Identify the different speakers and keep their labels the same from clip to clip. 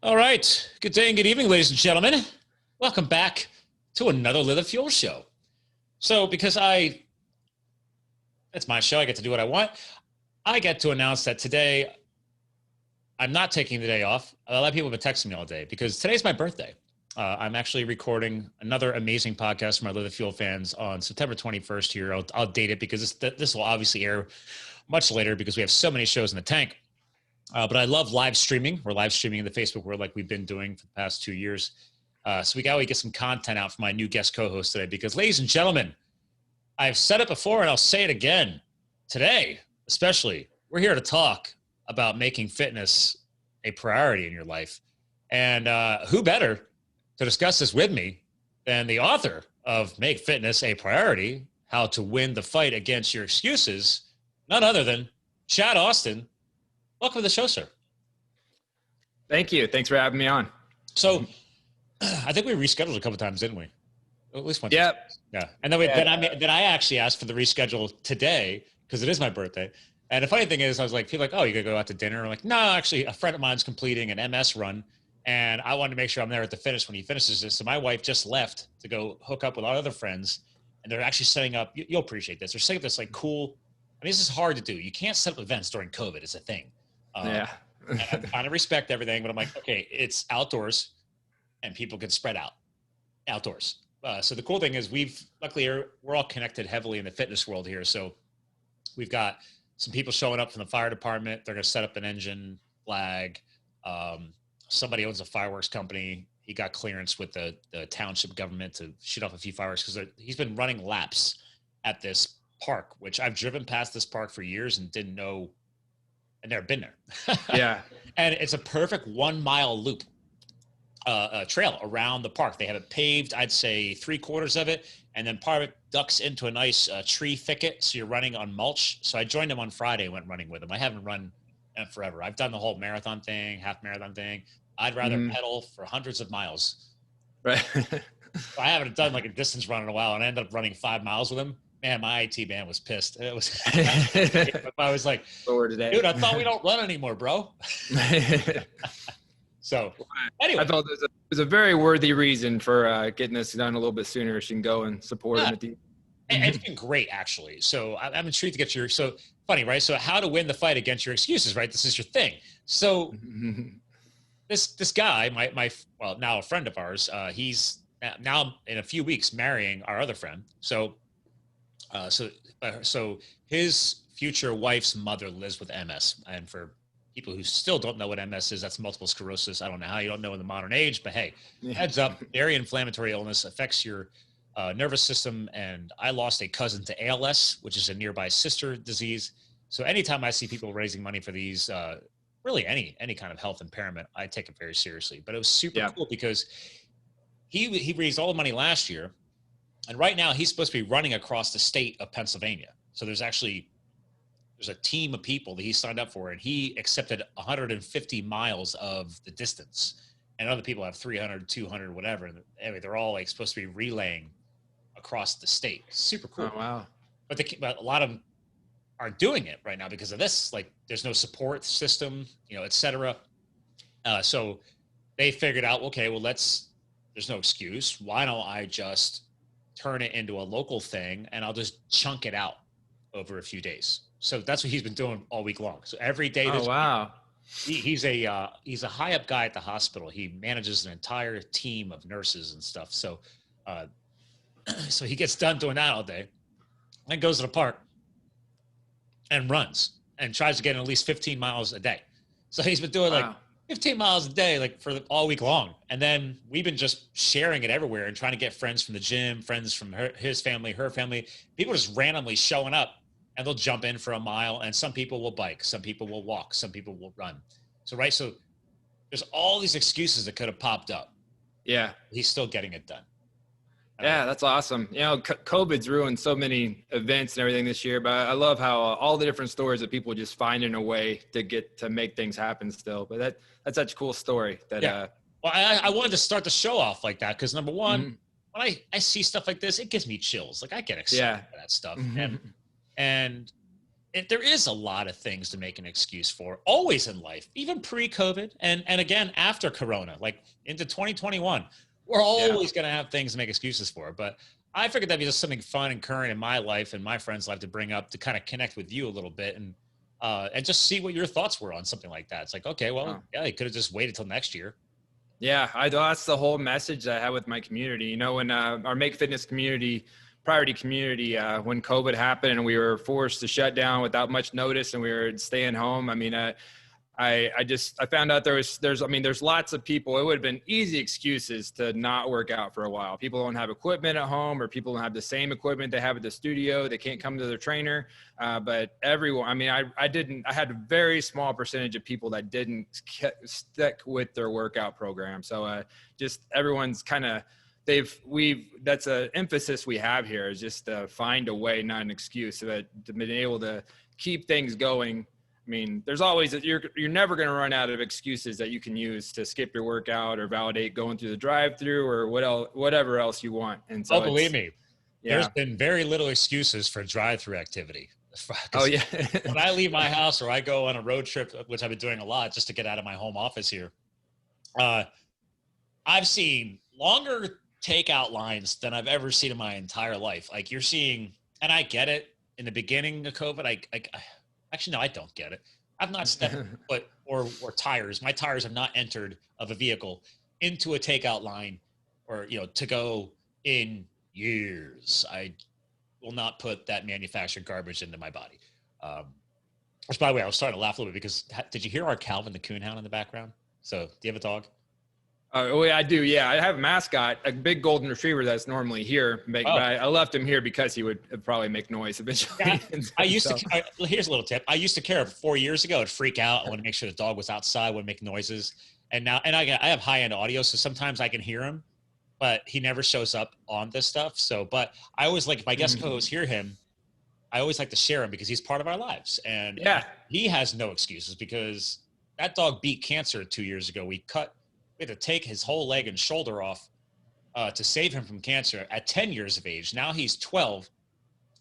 Speaker 1: All right. Good day and good evening, ladies and gentlemen. Welcome back to another Live the Fuel show. So because it's my show, I get to do what I want. I get to announce that today I'm not taking the day off. A lot of people have been texting me all day because today's my birthday. I'm actually recording another amazing podcast for my Live the Fuel fans on September 21st here. I'll date it because this will obviously air much later because we have so many shows in the tank. But I love live streaming. We're live streaming in the Facebook world like we've been doing for the past 2 years. So we got to get some content out for my new guest co-host today because, ladies and gentlemen, I've said it before and I'll say it again. Today, especially, we're here to talk about making fitness a priority in your life. And who better to discuss this with me than the author of Make Fitness a Priority, How to Win the Fight Against Your Excuses, none other than Chad Austin. Welcome to the show, sir.
Speaker 2: Thank you. Thanks for having me on.
Speaker 1: So I think we rescheduled a couple of times, didn't we? At least one.
Speaker 2: Yep.
Speaker 1: Yeah. And then I actually asked for the reschedule today because it is my birthday. And the funny thing is, I was like, people are like, oh, you gotta go out to dinner? I'm like, no, actually, a friend of mine's completing an MS run, and I wanted to make sure I'm there at the finish when he finishes this. So my wife just left to go hook up with our other friends, and they're actually setting up. You'll appreciate this. They're setting up this like cool. I mean, this is hard to do. You can't set up events during COVID. It's a thing.
Speaker 2: Yeah.
Speaker 1: And I kind of respect everything, but I'm like, okay, it's outdoors, and people can spread out outdoors. So the cool thing is luckily we're all connected heavily in the fitness world here. So we've got some people showing up from the fire department. They're going to set up an engine flag. Somebody owns a fireworks company. He got clearance with the township government to shoot off a few fireworks because he's been running laps at this park, which I've driven past this park for years and didn't know. I've never been there.
Speaker 2: Yeah.
Speaker 1: And it's a perfect 1 mile loop. Trail around the park. They have it paved, I'd say 3/4 of it, and then part of it ducks into a nice tree thicket, so you're running on mulch. So I joined him on Friday and went running with him. I haven't run in forever. I've done the whole marathon thing, half marathon thing. I'd rather pedal for hundreds of miles.
Speaker 2: Right.
Speaker 1: I haven't done like a distance run in a while, and I ended up running 5 miles with him. Man, my IT band was pissed. It was. I was like, dude, I thought we don't run anymore, bro. So anyway,
Speaker 2: I thought there's a very worthy reason for getting this done a little bit sooner. So you can go and support him at the.
Speaker 1: It's been great, actually. So I'm intrigued to get so funny, right? So how to win the fight against your excuses, right? This is your thing. So this guy, now a friend of ours, he's now in a few weeks marrying our other friend. So his future wife's mother lives with MS, and for people who still don't know what MS is, that's multiple sclerosis. I don't know how you don't know in the modern age, but hey, heads up, very inflammatory illness, affects your nervous system. And I lost a cousin to ALS, which is a nearby sister disease. So anytime I see people raising money for these, really any kind of health impairment, I take it very seriously. But it was super cool because he raised all the money last year. And right now he's supposed to be running across the state of Pennsylvania. So there's a team of people that he signed up for, and he accepted 150 miles of the distance, and other people have 300, 200, whatever. And anyway, they're all like supposed to be relaying across the state. Super cool.
Speaker 2: Oh, wow.
Speaker 1: But a lot of them aren't doing it right now because of this. Like there's no support system, et cetera. So they figured out, okay, well, there's no excuse. Why don't I just turn it into a local thing and I'll just chunk it out over a few days. So that's what he's been doing all week long. So every day.
Speaker 2: Oh, wow.
Speaker 1: He's a high up guy at the hospital. He manages an entire team of nurses and stuff. So, so he gets done doing that all day, then goes to the park and runs and tries to get in at least 15 miles a day. So he's been doing like 15 miles a day, like for all week long. And then we've been just sharing it everywhere and trying to get friends from the gym, friends from his family, her family, people just randomly showing up. And they'll jump in for a mile, and some people will bike, some people will walk, some people will run. So there's all these excuses that could have popped up.
Speaker 2: Yeah.
Speaker 1: He's still getting it done.
Speaker 2: Yeah, that's awesome. COVID's ruined so many events and everything this year, but I love how all the different stories that people just finding a way to make things happen still. But that's such a cool story. Well,
Speaker 1: I wanted to start the show off like that because number one, when I see stuff like this, it gives me chills. Like I get excited for that stuff. And there is a lot of things to make an excuse for, always in life, even pre-COVID, and again after Corona, like into 2021. We're always going to have things to make excuses for. But I figured that'd be just something fun and current in my life and my friends' life to bring up to kind of connect with you a little bit and just see what your thoughts were on something like that. It's like, okay, well, yeah, they could have just waited till next year.
Speaker 2: Yeah, that's the whole message I have with my community. You know, when our Make Fitness community, priority community, when COVID happened and we were forced to shut down without much notice and we were staying home. I mean, I found out there's lots of people. It would have been easy excuses to not work out for a while. People don't have equipment at home, or people don't have the same equipment they have at the studio. They can't come to their trainer. But everyone, I mean, I had a very small percentage of people that didn't stick with their workout program. So just everyone's kind of, that's an emphasis we have here, is just to find a way, not an excuse, so that to be able to keep things going. I mean, there's always, you're never going to run out of excuses that you can use to skip your workout or validate going through the drive-through or whatever else you want. And so,
Speaker 1: believe me, there's been very little excuses for drive-through activity.
Speaker 2: Oh yeah.
Speaker 1: When I leave my house or I go on a road trip, which I've been doing a lot just to get out of my home office here, I've seen longer takeout lines than I've ever seen in my entire life. Like, you're seeing, and I get it, in the beginning of COVID, actually, no, I don't get it. I've not stepped foot or tires. My tires have not entered of a vehicle into a takeout line or, to go in years. I will not put that manufactured garbage into my body. Which, by the way, I was starting to laugh a little bit because did you hear our Calvin the Coonhound in the background? So do you have a dog?
Speaker 2: Oh, yeah, I do. Yeah, I have a mascot, a big golden retriever that's normally here. But I left him here because he would probably make noise eventually.
Speaker 1: Yeah, here's a little tip. I used to care 4 years ago. I'd freak out. I want to make sure the dog was outside, would make noises. And now, I have high-end audio, so sometimes I can hear him, but he never shows up on this stuff. So, but I always like, if my guest co-hosts hear him, I always like to share him because he's part of our lives. And he has no excuses because that dog beat cancer 2 years ago. We had to take his whole leg and shoulder off to save him from cancer at 10 years of age. Now he's 12,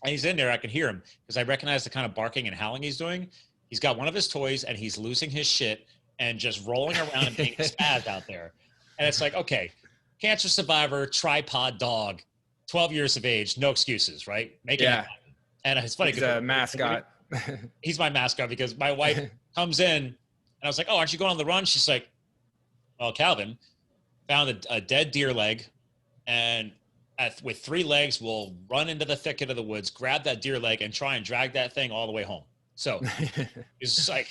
Speaker 1: and he's in there. I can hear him because I recognize the kind of barking and howling he's doing. He's got one of his toys, and he's losing his shit and just rolling around and being spazzed out there. And it's like, okay, cancer survivor, tripod dog, 12 years of age, no excuses, right? Making it happen. And it's funny.
Speaker 2: He's a mascot.
Speaker 1: He's my mascot because my wife comes in, and I was like, oh, aren't you going on the run? She's like, well, Calvin found a dead deer leg, and with 3 legs, will run into the thicket of the woods, grab that deer leg, and try and drag that thing all the way home. So he's just like,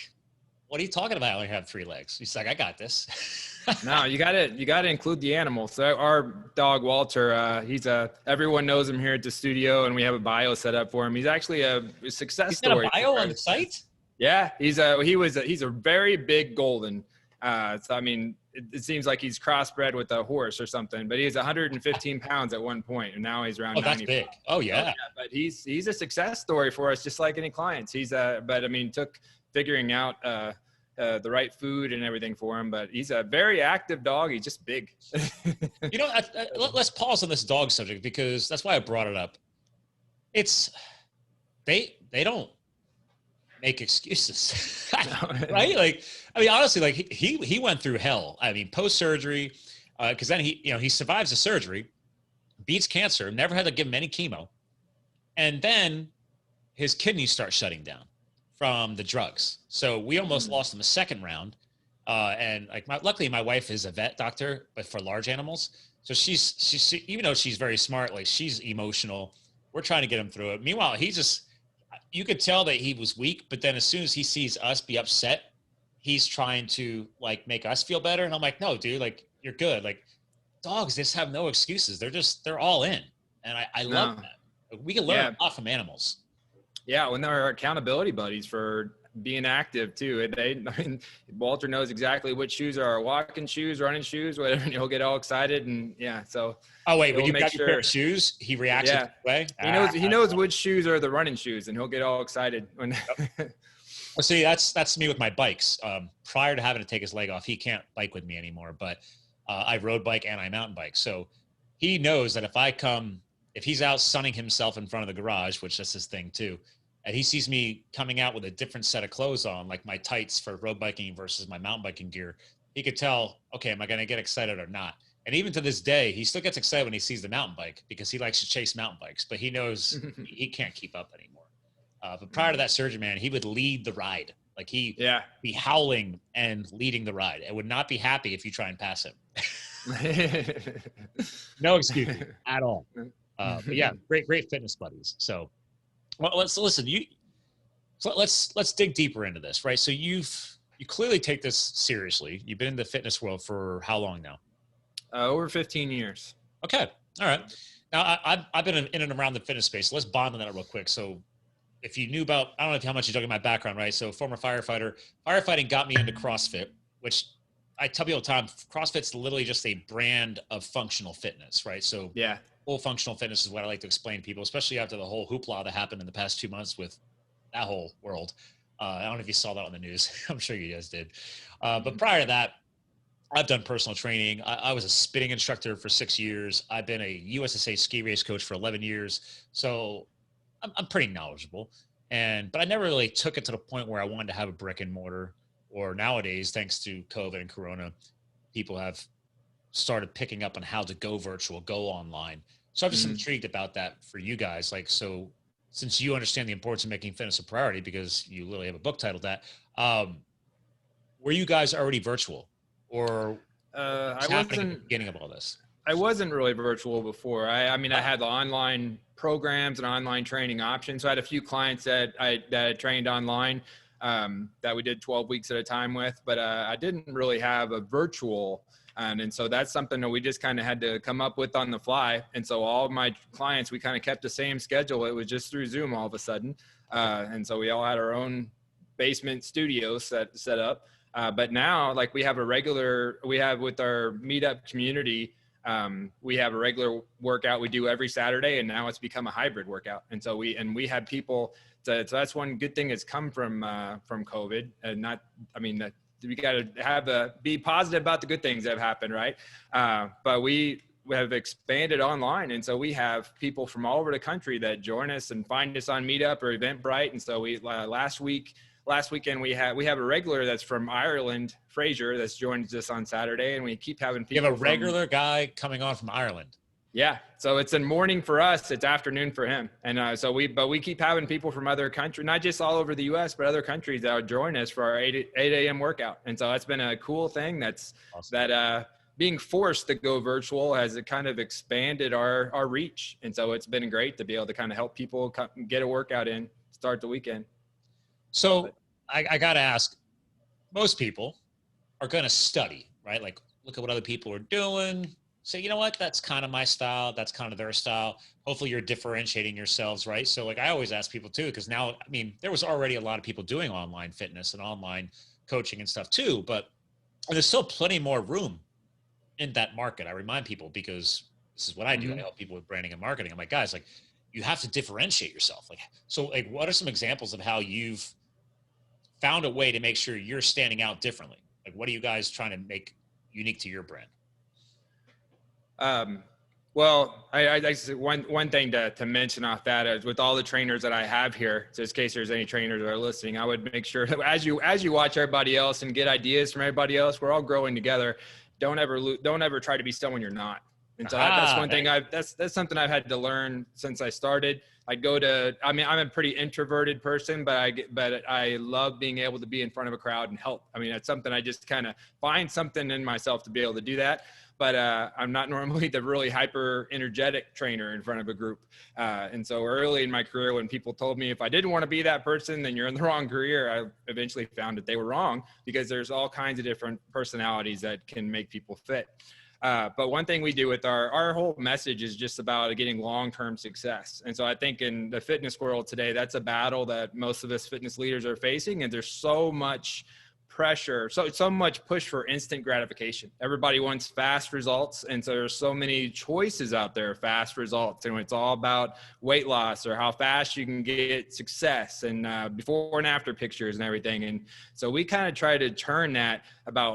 Speaker 1: what are you talking about? I only have 3 legs. He's like, I got this.
Speaker 2: No, you gotta include the animal. So our dog Walter, everyone knows him here at the studio, and we have a bio set up for him. He's actually a success story.
Speaker 1: Got a bio on the site?
Speaker 2: Yeah, he's a very big golden. So I mean, it seems like he's crossbred with a horse or something, but he's 115 pounds at one point, and now he's around 90.
Speaker 1: That's big. Oh yeah.
Speaker 2: But he's a success story for us, just like any clients. But I mean, took figuring out the right food and everything for him. But he's a very active dog. He's just big.
Speaker 1: Let's pause on this dog subject because that's why I brought it up. They don't make excuses, right? Like, I mean, honestly, like he went through hell. I mean, post-surgery, because then he survives the surgery, beats cancer, never had to give him any chemo, and then his kidneys start shutting down from the drugs. So we almost lost him a second round. And like, luckily my wife is a vet doctor, but for large animals. So she's even though she's very smart, like she's emotional. We're trying to get him through it. Meanwhile, you could tell that he was weak, but then as soon as he sees us be upset, he's trying to like make us feel better. And I'm like, no, dude, like you're good. Like dogs just have no excuses. They're all in. And I love that. We can learn a lot from animals.
Speaker 2: Yeah. When they're accountability buddies for being active too. Walter knows exactly which shoes are walking shoes, running shoes, whatever, and he'll get all excited. And so. Oh wait,
Speaker 1: when you got your pair of shoes, he reacts that way?
Speaker 2: He knows which shoes are the running shoes, and he'll get all excited when.
Speaker 1: Well, see, that's me with my bikes. Prior to having to take his leg off, he can't bike with me anymore, but I road bike and I mountain bike. So he knows that if he's out sunning himself in front of the garage, which that's his thing too, and he sees me coming out with a different set of clothes on, like my tights for road biking versus my mountain biking gear, he could tell, okay, am I going to get excited or not? And even to this day, he still gets excited when he sees the mountain bike because he likes to chase mountain bikes, but he knows he can't keep up anymore. But prior to that surgery, man, he would lead the ride. Like he'd be howling and leading the ride and would not be happy if you try and pass him. No excuse at all. But yeah, great fitness buddies. So well, let's listen. Let's dig deeper into this, right? So you clearly take this seriously. You've been in the fitness world for how long now?
Speaker 2: Over 15 years.
Speaker 1: Okay. All right. Now I've been in and around the fitness space. So let's bond on that real quick. So if you knew about, I don't know how much you talking my background, right? So former firefighter, firefighting got me into CrossFit, which I tell people all the time, CrossFit's literally just a brand of functional fitness, right? So
Speaker 2: yeah,
Speaker 1: full functional fitness is what I like to explain to people, especially after the whole hoopla that happened in the past 2 months with that whole world. I don't know if you saw that on the news. I'm sure you guys did. But prior to that, I've done personal training. I was a spinning instructor for 6 years. I've been a USSA ski race coach for 11 years. So I'm pretty knowledgeable. But I never really took it to the point where I wanted to have a brick and mortar, or nowadays, thanks to COVID and Corona, people have started picking up on how to go virtual, go online. So I'm just intrigued about that for you guys. Like, so since you understand the importance of making fitness a priority, because you literally have a book titled that, were you guys already virtual, or
Speaker 2: I
Speaker 1: wasn't
Speaker 2: wasn't
Speaker 1: at the beginning of all this?
Speaker 2: I wasn't really virtual before. I mean, I had the online programs and online training options. So I had a few clients that I trained online that we did 12 weeks at a time with, but I didn't really have a virtual. And so that's something that we just kind of had to come up with on the fly. And so all of my clients, we kind of kept the same schedule. It was just through Zoom all of a sudden. And so we all had our own basement studio set up. But now, like, we have with our meetup community, we have a regular workout we do every Saturday, and now it's become a hybrid workout. And so we had people, so that's one good thing that's come from COVID. And we got to be positive about the good things that have happened, right? But we have expanded online, and so we have people from all over the country that join us and find us on Meetup or Eventbrite. And so we last weekend we have a regular that's from Ireland, Fraser, that's joined us on Saturday, and we keep having people.
Speaker 1: You have a regular guy coming on from Ireland.
Speaker 2: Yeah, so it's in morning for us, it's afternoon for him, and so we keep having people from other countries, not just all over the U.S., but other countries that would join us for our 8 a.m. workout. And so that's been a cool thing. That's awesome. Being forced to go virtual has kind of expanded our reach, and so it's been great to be able to kind of help people get a workout in, start the weekend.
Speaker 1: So I got to ask, most people are going to study, right? Like, look at what other people are doing. Say, you know what, that's kind of my style. That's kind of their style. Hopefully you're differentiating yourselves, right? So like I always ask people too, because now, I mean, there was already a lot of people doing online fitness and online coaching and stuff too, but there's still plenty more room in that market. I remind people, because this is what I do. I help people with branding and marketing. I'm like, guys, like, you have to differentiate yourself. Like, so like, what are some examples of how you've found a way to make sure you're standing out differently? Like, what are you guys trying to make unique to your brand?
Speaker 2: Well, I one thing to mention off that is, with all the trainers that I have here, just in case there's any trainers that are listening, I would make sure that as you watch everybody else and get ideas from everybody else, we're all growing together. Don't ever try to be someone you're not. And so that's one thing that's something I've had to learn since I started. I'm a pretty introverted person, but I love being able to be in front of a crowd and help. I mean, that's something I just kind of find something in myself to be able to do that. But I'm not normally the really hyper energetic trainer in front of a group. And so early in my career, when people told me if I didn't want to be that person, then you're in the wrong career, I eventually found that they were wrong, because there's all kinds of different personalities that can make people fit. But one thing we do with our whole message is just about getting long-term success. And so I think in the fitness world today, that's a battle that most of us fitness leaders are facing. And there's so much pressure, so much push for instant gratification. Everybody wants fast results. And so there's so many choices out there, fast results. And it's all about weight loss or how fast you can get success and before and after pictures and everything. And so we kind of try to turn that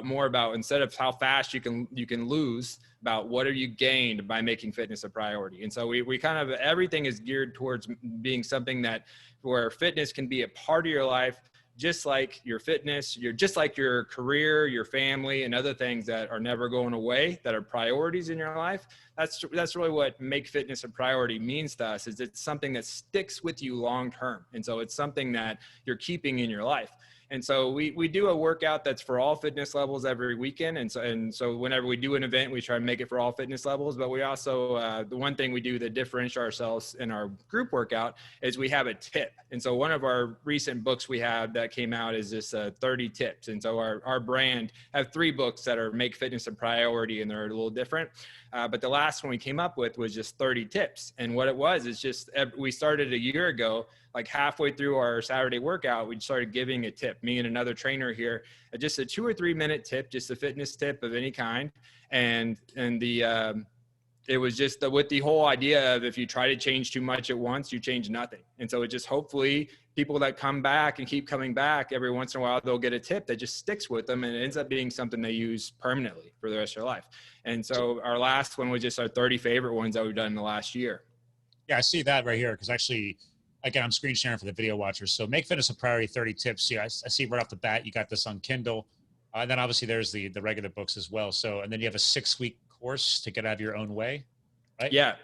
Speaker 2: more about instead of how fast you can lose, about what have you gained by making fitness a priority. And so we kind of, everything is geared towards being something that where fitness can be a part of your life, just like your fitness, just like your career, your family, and other things that are never going away, that are priorities in your life. That's really what make fitness a priority means to us, is it's something that sticks with you long term. And so it's something that you're keeping in your life. And so we do a workout that's for all fitness levels every weekend. And so whenever we do an event, we try to make it for all fitness levels. But we also, the one thing we do that differentiates ourselves in our group workout is we have a tip. And so one of our recent books we have that came out is this 30 tips. And so our brand have 3 books that are make fitness a priority, and they're a little different. But the last one we came up with was just 30 tips. And what it was is just, we started a year ago, like halfway through our Saturday workout, we started giving a tip, me and another trainer here, just a 2 or 3 minute tip, just a fitness tip of any kind. And it was just with the whole idea of if you try to change too much at once, you change nothing. And so it just, hopefully people that come back and keep coming back every once in a while, they'll get a tip that just sticks with them, and it ends up being something they use permanently for the rest of their life. And so our last one was just our 30 favorite ones that we've done in the last year.
Speaker 1: Yeah, I see that right here. Cause actually, again, I'm screen sharing for the video watchers. So make fitness a priority, 30 tips. Yeah, I see right off the bat, you got this on Kindle. And then obviously there's the regular books as well. So, and then you have a 6-week course to get out of your own way, right?
Speaker 2: Yeah.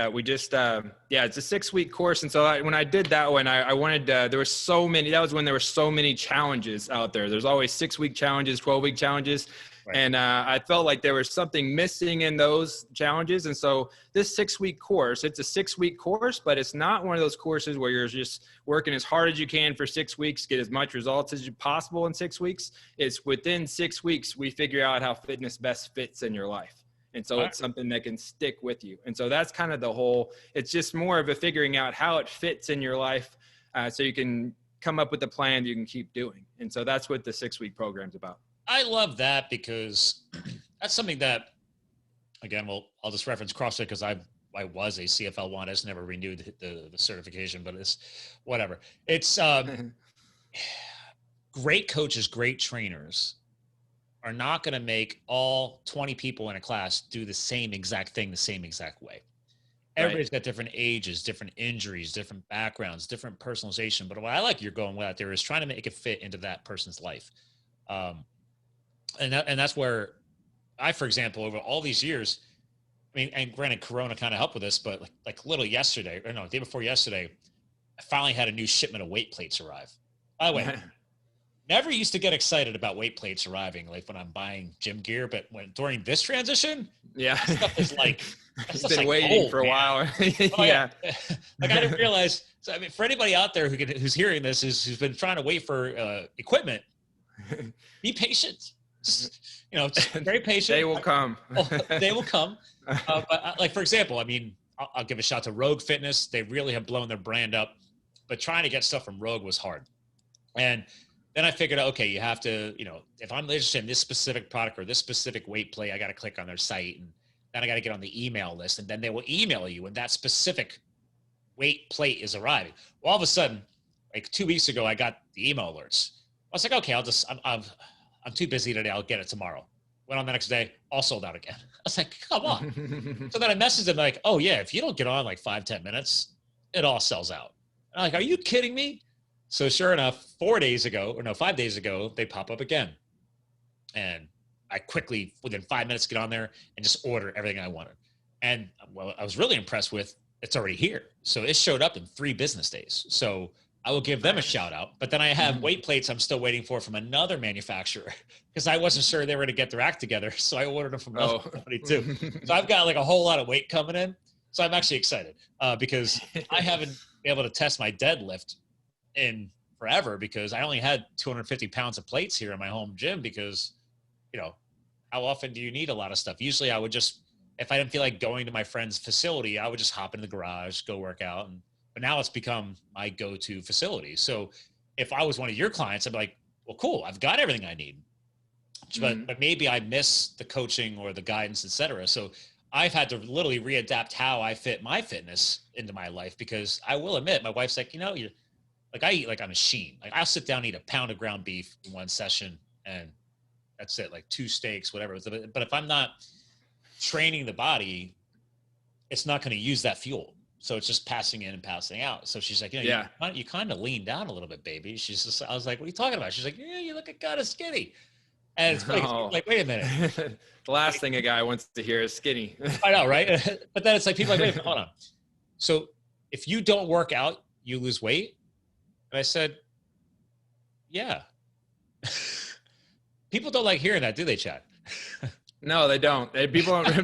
Speaker 2: We just, it's a 6-week course. And so when I did that one, I wanted, there were so many, that was when there were so many challenges out there. There's always 6-week challenges, 12-week challenges. Right. And I felt like there was something missing in those challenges. And so this 6-week course, it's a 6-week course, but it's not one of those courses where you're just working as hard as you can for 6 weeks, get as much results as possible in 6 weeks. It's within 6 weeks, we figure out how fitness best fits in your life. And so it's something that can stick with you. And so that's kind of the whole, it's just more of a figuring out how it fits in your life, so you can come up with a plan you can keep doing. And so that's what the 6-week program's about.
Speaker 1: I love that, because that's something that, again, I'll just reference CrossFit because I was a CFL1. I just never renewed the certification, but it's whatever. It's great coaches, great trainers are not going to make all 20 people in a class do the same exact thing the same exact way. Everybody's got different ages, different injuries, different backgrounds, different personalization. But what I like you're going with out there is trying to make it fit into that person's life. And that's where I, for example, over all these years, I mean, and granted, Corona kind of helped with this, but like literally yesterday, or no, the day before yesterday, I finally had a new shipment of weight plates arrive. By the way, never used to get excited about weight plates arriving, like when I'm buying gym gear, but during this transition, stuff is like,
Speaker 2: it's been waiting for a while.
Speaker 1: Yeah. Like I didn't realize. So I mean, for anybody out there who's hearing this, who's been trying to wait for equipment, be patient. Just very patient.
Speaker 2: They will come.
Speaker 1: They will come. But like, for example, I mean, I'll give a shout to Rogue Fitness. They really have blown their brand up, but trying to get stuff from Rogue was hard. And then I figured out, okay, you have to, if I'm interested in this specific product or this specific weight plate, I got to click on their site, and then I got to get on the email list, and then they will email you when that specific weight plate is arriving. Well, all of a sudden, like 2 weeks ago, I got the email alerts. I was like, okay, I'm too busy today. I'll get it tomorrow. Went on the next day, all sold out again. I was like, come on. So then I messaged them like, oh yeah, if you don't get on like 5-10 minutes, it all sells out. And I'm like, are you kidding me? So sure enough, 5 days ago, they pop up again. And I quickly, within 5 minutes, get on there and just order everything I wanted. And well, I was really impressed with, it's already here. So it showed up in 3 business days. So I will give them a shout out. But then I have weight plates I'm still waiting for from another manufacturer because I wasn't sure they were going to get their act together. So I ordered them from another company too. So I've got like a whole lot of weight coming in. So I'm actually excited because I haven't been able to test my deadlift in forever because I only had 250 pounds of plates here in my home gym because, how often do you need a lot of stuff? Usually I would just, if I didn't feel like going to my friend's facility, I would just hop in the garage, go work out. But now it's become my go-to facility. So if I was one of your clients, I'd be like, well, cool. I've got everything I need, but maybe I miss the coaching or the guidance, et cetera. So I've had to literally readapt how I fit my fitness into my life, because I will admit, my wife's like, you're like, I eat like a machine. Like I'll sit down and eat a pound of ground beef in one session, and that's it, like 2 steaks, whatever. But if I'm not training the body, it's not going to use that fuel. So it's just passing in and passing out. So she's like, you kind of lean down a little bit, baby. She's just, I was like, what are you talking about? She's like, yeah, you look kind of skinny. And it's funny, like, wait a minute.
Speaker 2: The last thing a guy wants to hear is skinny.
Speaker 1: I know, right? But then it's like, people are like, wait a minute, hold on. So if you don't work out, you lose weight. And I said, yeah. People don't like hearing that, do they, Chad?
Speaker 2: No, they don't.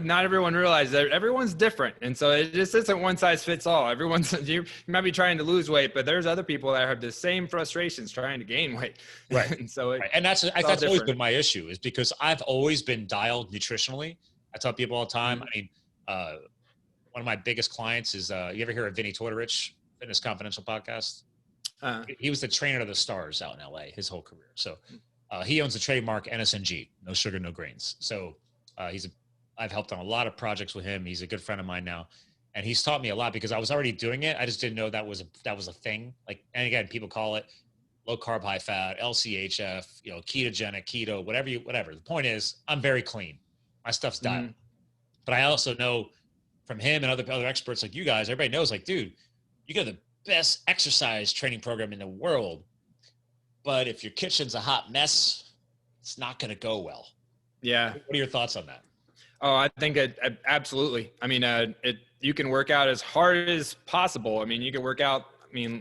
Speaker 2: Not everyone realizes that everyone's different. And so it just isn't one size fits all. You might be trying to lose weight, but there's other people that have the same frustrations trying to gain weight.
Speaker 1: Right.
Speaker 2: And so
Speaker 1: and that's always been my issue, is because I've always been dialed nutritionally. I tell people all the time. I mean, one of my biggest clients is, you ever hear of Vinny Tortorich, Fitness Confidential podcast? He was the trainer of the stars out in LA his whole career. So he owns the trademark NSNG, no sugar, no grains. So I've helped on a lot of projects with him. He's a good friend of mine now, and he's taught me a lot, because I was already doing it. I just didn't know that was a thing. Like, and again, people call it low carb, high fat, LCHF, ketogenic, keto, whatever. The point is, I'm very clean. My stuff's dialed. But I also know from him and other experts like you guys, everybody knows, like, dude, you got the best exercise training program in the world, but if your kitchen's a hot mess, it's not going to go well.
Speaker 2: Yeah.
Speaker 1: What are your thoughts on that?
Speaker 2: Oh, I think absolutely. I mean, you can work out as hard as possible. I mean, you can work out,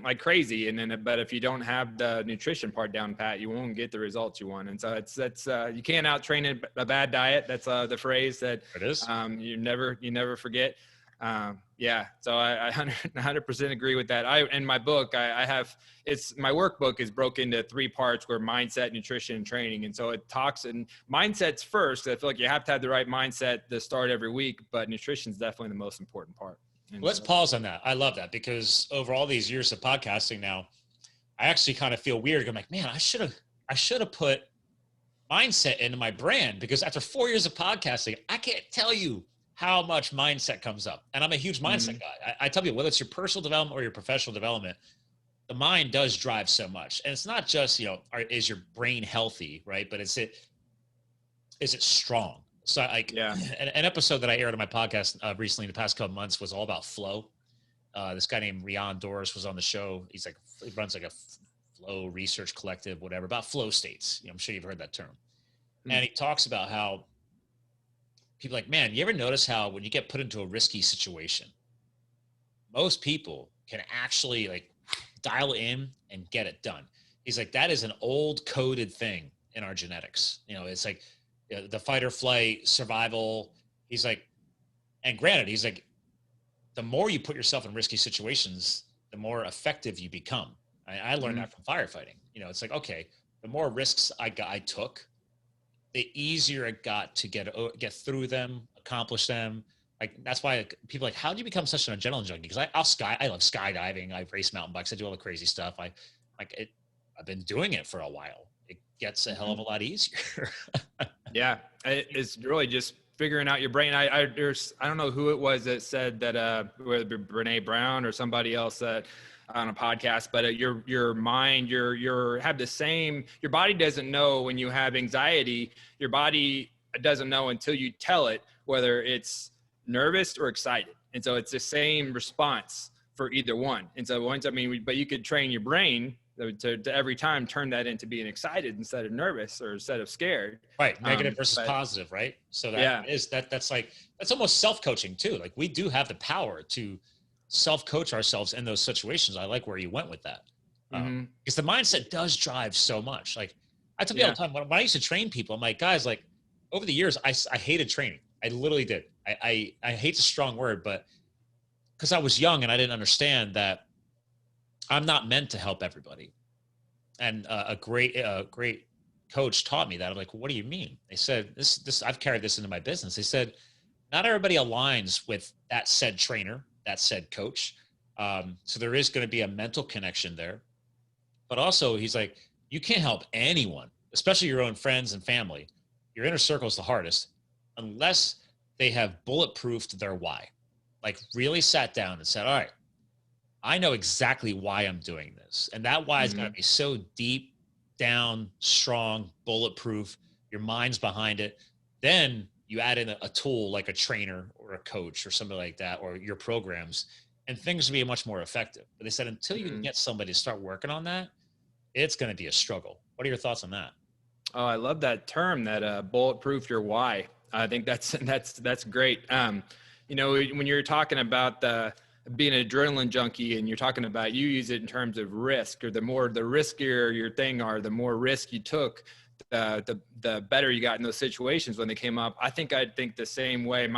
Speaker 2: like crazy, but if you don't have the nutrition part down pat, you won't get the results you want. And so that's you can't out train a bad diet. That's the phrase that
Speaker 1: it is.
Speaker 2: You never forget. Yeah. So I 100% agree with that. In my book, my workbook is broken into 3 parts, where mindset, nutrition, and training. And so it talks, and mindset's first. I feel like you have to have the right mindset to start every week, but nutrition is definitely the most important part.
Speaker 1: Let's pause on that. I love that, because over all these years of podcasting now, I actually kind of feel weird. I'm like, man, I should have put mindset into my brand, because after 4 years of podcasting, I can't tell you how much mindset comes up. And I'm a huge mindset guy. I tell people, whether it's your personal development or your professional development, the mind does drive so much. And it's not just, is your brain healthy, right? But is it strong? So an episode that I aired on my podcast recently in the past couple of months was all about flow. This guy named Rian Doris was on the show. He runs like a flow research collective, whatever, about flow states. I'm sure you've heard that term. And he talks about how people like, man, you ever notice how when you get put into a risky situation, most people can actually like dial in and get it done. He's like, that is an old coded thing in our genetics. It's like the fight or flight survival. He's like, and granted, he's like, the more you put yourself in risky situations, the more effective you become. I learned that from firefighting. It's like, okay, the more risks I took, the easier it got to get through them, accomplish them. Like, that's why people are like, how do you become such an adrenaline junkie? Because I love skydiving. I race mountain bikes. I do all the crazy stuff. I've been doing it for a while. It gets a hell of a lot easier.
Speaker 2: Yeah. It's really just figuring out your brain. I don't know who it was that said that, whether Brene Brown or somebody else that, on a podcast, but your mind, your body doesn't know when you have anxiety. Your body doesn't know until you tell it whether it's nervous or excited. And so it's the same response for either one. And so but you could train your brain to every time turn that into being excited instead of nervous or instead of scared.
Speaker 1: Right. Negative versus positive. Right. So that's almost self-coaching too. Like, we do have the power to self-coach ourselves in those situations. I like where you went with that. Because the mindset does drive so much. Like, I tell people all the time, when I used to train people, I'm like, guys, like, over the years, I hated training. I literally did. I hate's a strong word, but because I was young and I didn't understand that I'm not meant to help everybody. And a great coach taught me that. I'm like, what do you mean? They said, this, I've carried this into my business. They said, not everybody aligns with that said trainer, that said coach. So there is going to be a mental connection there. But also, he's like, you can't help anyone, especially your own friends and family. Your inner circle is the hardest unless they have bulletproofed their why. Like really sat down and said, all right, I know exactly why I'm doing this. And that why is going to be so deep down, strong, bulletproof. Your mind's behind it. Then you add in a tool like a trainer or a coach or something like that, or your programs, and things will be much more effective. But they said, until you can get somebody to start working on that, it's going to be a struggle. What are your thoughts on that?
Speaker 2: Oh, I love that term, that bulletproof your why. I think that's great. You know, when you're talking about being an adrenaline junkie, and you're talking about, you use it in terms of risk, or the riskier your thing are, the more risk you took, the better you got in those situations when they came up. I think the same way.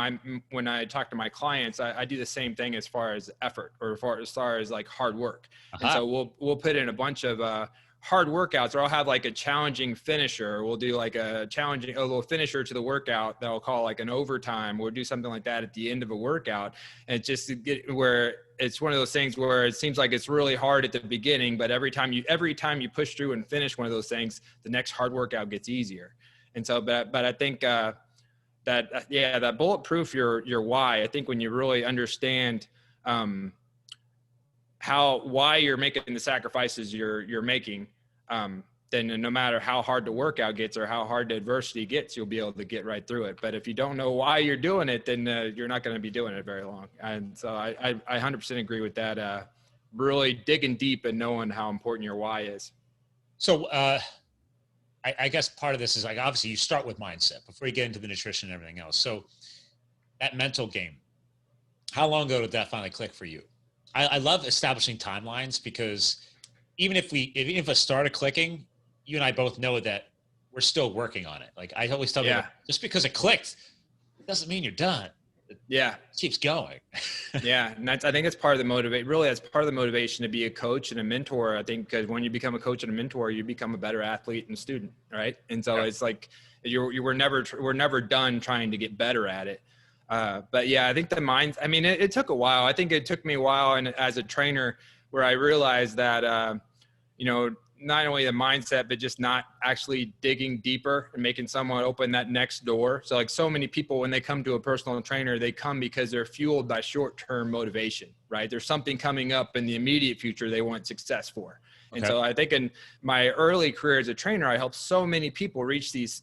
Speaker 2: When I talk to my clients, I do the same thing as far as effort, or as far as like hard work. And so we'll put in a bunch of hard workouts, or I'll have like a challenging finisher. We'll do like a little finisher to the workout that I'll call like an overtime. We'll do something like that at the end of a workout. And just to get where it's one of those things where it seems like it's really hard at the beginning, but every time you push through and finish one of those things, the next hard workout gets easier. And so, but I think, that bulletproof your why. I think when you really understand, why you're making the sacrifices you're making, then no matter how hard the workout gets or how hard the adversity gets, you'll be able to get right through it. But if you don't know why you're doing it, then you're not going to be doing it very long. And so I 100% agree with that. Really digging deep and knowing how important your why is.
Speaker 1: So I guess part of this is like, obviously you start with mindset before you get into the nutrition and everything else. So that mental game, how long ago did that finally click for you? I love establishing timelines, because even if it started clicking, you and I both know that we're still working on it. Like I always tell people, just because it clicked, it doesn't mean you're done. It keeps going.
Speaker 2: Yeah. And I think it's part of the motivation. Really, that's part of the motivation to be a coach and a mentor. I think because when you become a coach and a mentor, you become a better athlete and student. Right. And so it's like, we're never done trying to get better at it. But yeah, I think it took a while. I think it took me a while, and as a trainer, where I realized that, not only the mindset, but just not actually digging deeper and making someone open that next door. So like so many people, when they come to a personal trainer, they come because they're fueled by short-term motivation, right? There's something coming up in the immediate future they want success for. And so I think in my early career as a trainer, I helped so many people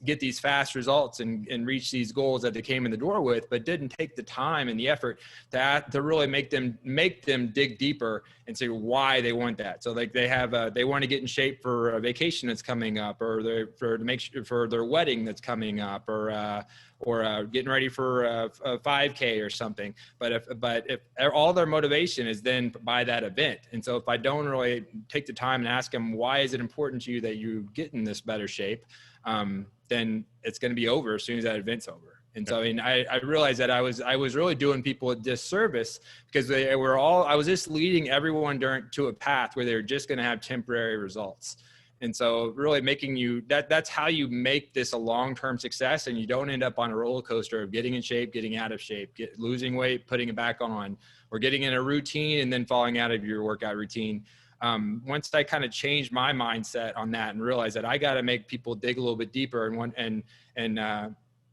Speaker 2: get these fast results and reach these goals that they came in the door with, but didn't take the time and the effort to really make them dig deeper and say why they want that. So like they want to get in shape for a vacation that's coming up, or for their wedding that's coming up, or getting ready for a 5K or something. But if all their motivation is then by that event, and so if I don't really take the time and ask them, why is it important to you that you get in this better shape, then it's going to be over as soon as that event's over. And so, I realized that I was really doing people a disservice, because I was just leading everyone to a path where they were just going to have temporary results. And so really that's how you make this a long-term success, and you don't end up on a roller coaster of getting in shape, getting out of shape, losing weight, putting it back on, or getting in a routine and then falling out of your workout routine. Once I kind of changed my mindset on that and realized that I got to make people dig a little bit deeper and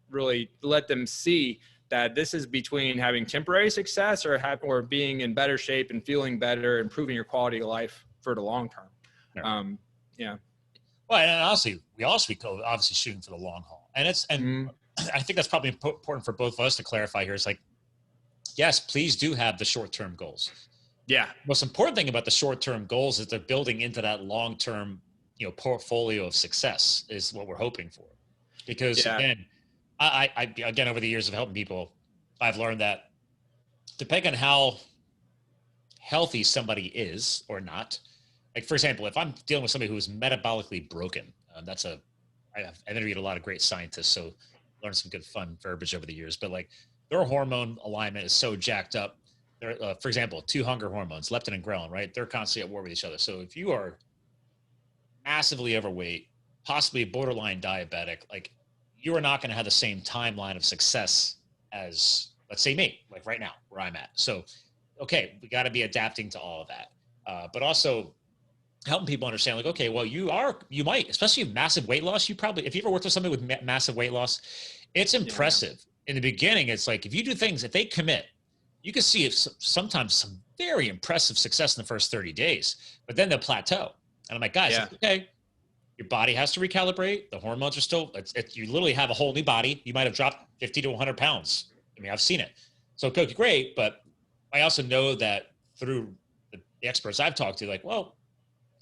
Speaker 2: really let them see that this is between having temporary success or being in better shape and feeling better, improving your quality of life for the long term. Yeah.
Speaker 1: Well, and honestly, we also obviously shooting for the long haul, and I think that's probably important for both of us to clarify here. It's like, yes, please do have the short-term goals.
Speaker 2: Yeah.
Speaker 1: Most important thing about the short-term goals is they're building into that long-term, portfolio of success is what we're hoping for. Because again, I over the years of helping people, I've learned that depending on how healthy somebody is or not, like for example, if I'm dealing with somebody who is metabolically broken, I've interviewed a lot of great scientists, so learned some good fun verbiage over the years, but like their hormone alignment is so jacked up. For example, 2 hunger hormones, leptin and ghrelin, right? They're constantly at war with each other. So if you are massively overweight, possibly borderline diabetic, like you are not going to have the same timeline of success as, let's say, me, like right now, where I'm at. So, okay, we got to be adapting to all of that. But also, helping people understand like, okay, well, you might, especially massive weight loss. You probably, if you ever worked with somebody with massive weight loss, it's impressive. In the beginning, it's like, if you do things, if they commit, you can see if sometimes some very impressive success in the first 30 days, but then they'll plateau. And I'm like, guys, it's okay. Your body has to recalibrate. The hormones are still, you literally have a whole new body. You might have dropped 50 to 100 pounds. I mean, I've seen it. So okay, great. But I also know that through the experts I've talked to, like, well,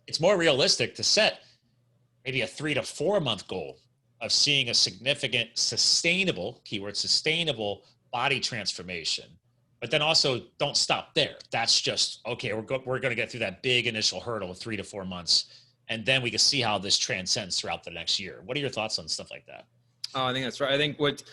Speaker 1: it's more realistic to set maybe a 3 to 4 month goal of seeing a significant, sustainable, keyword sustainable body transformation. But then also don't stop there. That's just, okay, we're going to get through that big initial hurdle of 3 to 4 months. And then we can see how this transcends throughout the next year. What are your thoughts on stuff like that?
Speaker 2: Oh, I think that's right. I think with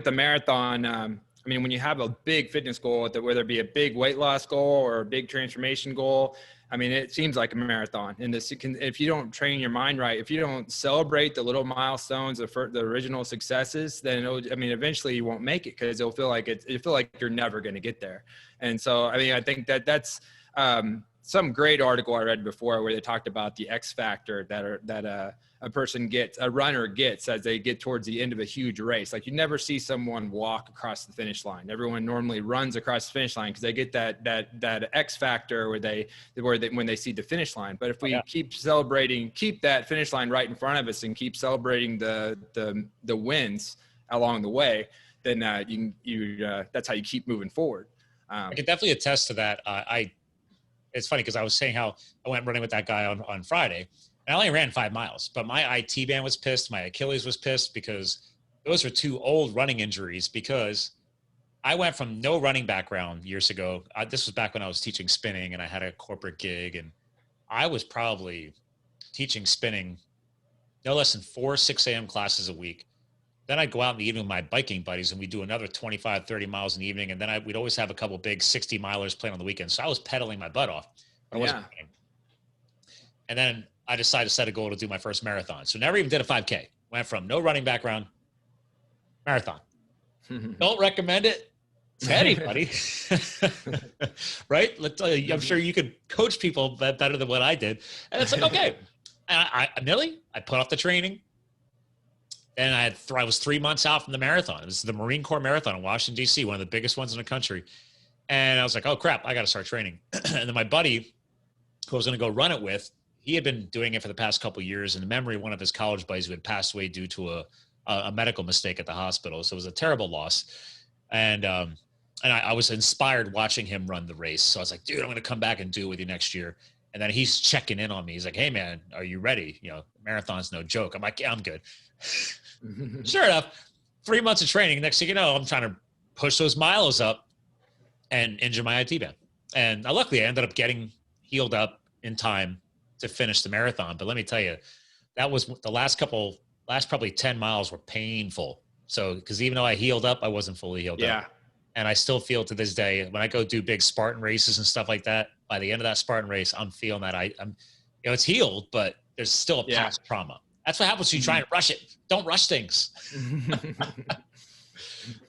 Speaker 2: the marathon, I mean, when you have a big fitness goal, whether it be a big weight loss goal or a big transformation goal, I mean, it seems like a marathon. And if you don't train your mind right, if you don't celebrate the little milestones of the original successes, then eventually you won't make it, because it'll feel like you're never going to get there. And so, I mean, I think that's some great article I read before where they talked about the X factor that a runner gets as they get towards the end of a huge race. Like, you never see someone walk across the finish line. Everyone normally runs across the finish line because they get that X factor when they see the finish line. But if we keep that finish line right in front of us and keep celebrating the wins along the way, then that's how you keep moving forward.
Speaker 1: I can definitely attest to that. It's funny because I was saying how I went running with that guy on Friday, and I only ran 5 miles, but my IT band was pissed. My Achilles was pissed because those were 2 old running injuries, because I went from no running background years ago. This was back when I was teaching spinning and I had a corporate gig, and I was probably teaching spinning no less than 4 6 a.m. classes a week. Then I'd go out in the evening with my biking buddies and we'd do another 25, 30 miles in the evening. And then we'd always have a couple big 60 milers playing on the weekends. So I was pedaling my butt off. I wasn't running. And then I decided to set a goal to do my first marathon. So never even did a 5K. Went from no running background, marathon. Don't recommend it to anybody. Right? I'm sure you could coach people better than what I did. And it's like, okay. And I put off the training. And I was 3 months out from the marathon. It was the Marine Corps Marathon in Washington, D.C., one of the biggest ones in the country. And I was like, oh, crap, I got to start training. And then my buddy, who I was going to go run it with, he had been doing it for the past couple of years in the memory of one of his college buddies who had passed away due to a medical mistake at the hospital. So it was a terrible loss. And I was inspired watching him run the race. So I was like, dude, I'm going to come back and do it with you next year. And then he's checking in on me. He's like, hey, man, are you ready? Marathon's no joke. I'm like, yeah, I'm good. Sure enough, 3 months of training. Next thing you know, I'm trying to push those miles up and injure my IT band. And luckily, I ended up getting healed up in time to finish the marathon. But let me tell you, that was the last probably 10 miles were painful. So, because even though I healed up, I wasn't fully healed up. And I still feel to this day, when I go do big Spartan races and stuff like that, by the end of that Spartan race, I'm feeling that I'm it's healed, but there's still a past trauma. That's what happens when you try and rush it. Don't rush things.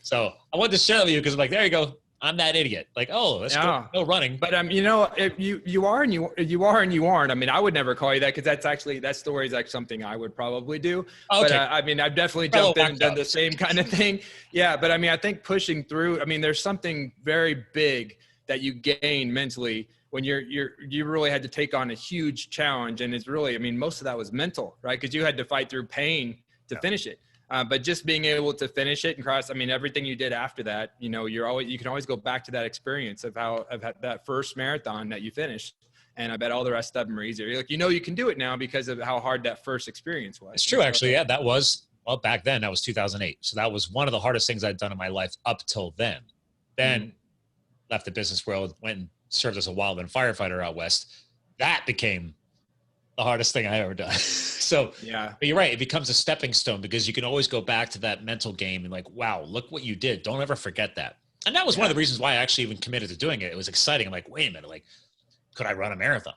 Speaker 1: So I wanted to share that with you because I'm like, there you go. I'm that idiot. Like, oh, that's cool. No running.
Speaker 2: But if you are and you aren't. I mean, I would never call you that, because that story is like something I would probably do. Okay. But I've definitely jumped in and done the same kind of thing. Yeah, but I think pushing through. I mean, there's something very big that you gain mentally when you really had to take on a huge challenge, and it's really, most of that was mental, right? Because you had to fight through pain to finish it. But just being able to finish it and cross, everything you did after that, you can always go back to that experience of that first marathon that you finished. And I bet all the rest of them are easier. You're like, you can do it now because of how hard that first experience was.
Speaker 1: It's true, actually. Yeah, that was, well, back then, that was 2008. So that was one of the hardest things I'd done in my life up till then. Then left the business world, went and served as a wildland firefighter out west. That became the hardest thing I ever done. So yeah, but you're right. It becomes a stepping stone because you can always go back to that mental game and like, wow, look what you did. Don't ever forget that. And that was one of the reasons why I actually even committed to doing it. It was exciting. I'm like, wait a minute, like, could I run a marathon?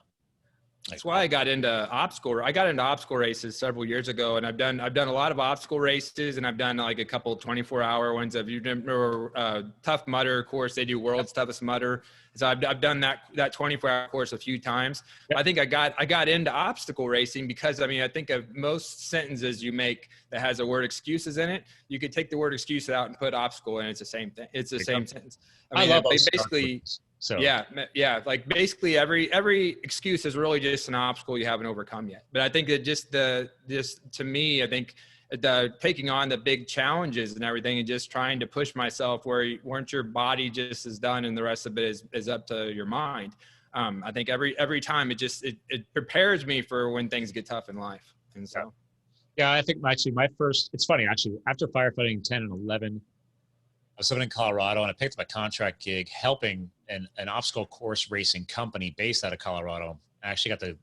Speaker 2: That's why I got into obstacle. I got into obstacle races several years ago, and I've done a lot of obstacle races, and I've done like a couple 24-hour ones. If you remember Tough Mudder course, they do World's Toughest Mudder. So I've done that 24-hour course a few times. Yep. I think I got into obstacle racing because I think of most sentences you make that has the word excuses in it, you could take the word excuse out and put obstacle, and it's the same thing. It's the same sentence.
Speaker 1: I love
Speaker 2: basically. So yeah, like basically every excuse is really just an obstacle you haven't overcome yet. But I think that just to me, I think the taking on the big challenges and everything, and just trying to push myself weren't your body just is done, and the rest of it is up to your mind. I think every time it prepares me for when things get tough in life. And so,
Speaker 1: yeah, I think actually it's funny actually, after firefighting 10 and 11. I was living in Colorado, and I picked up a contract gig helping an obstacle course racing company based out of Colorado. I actually got to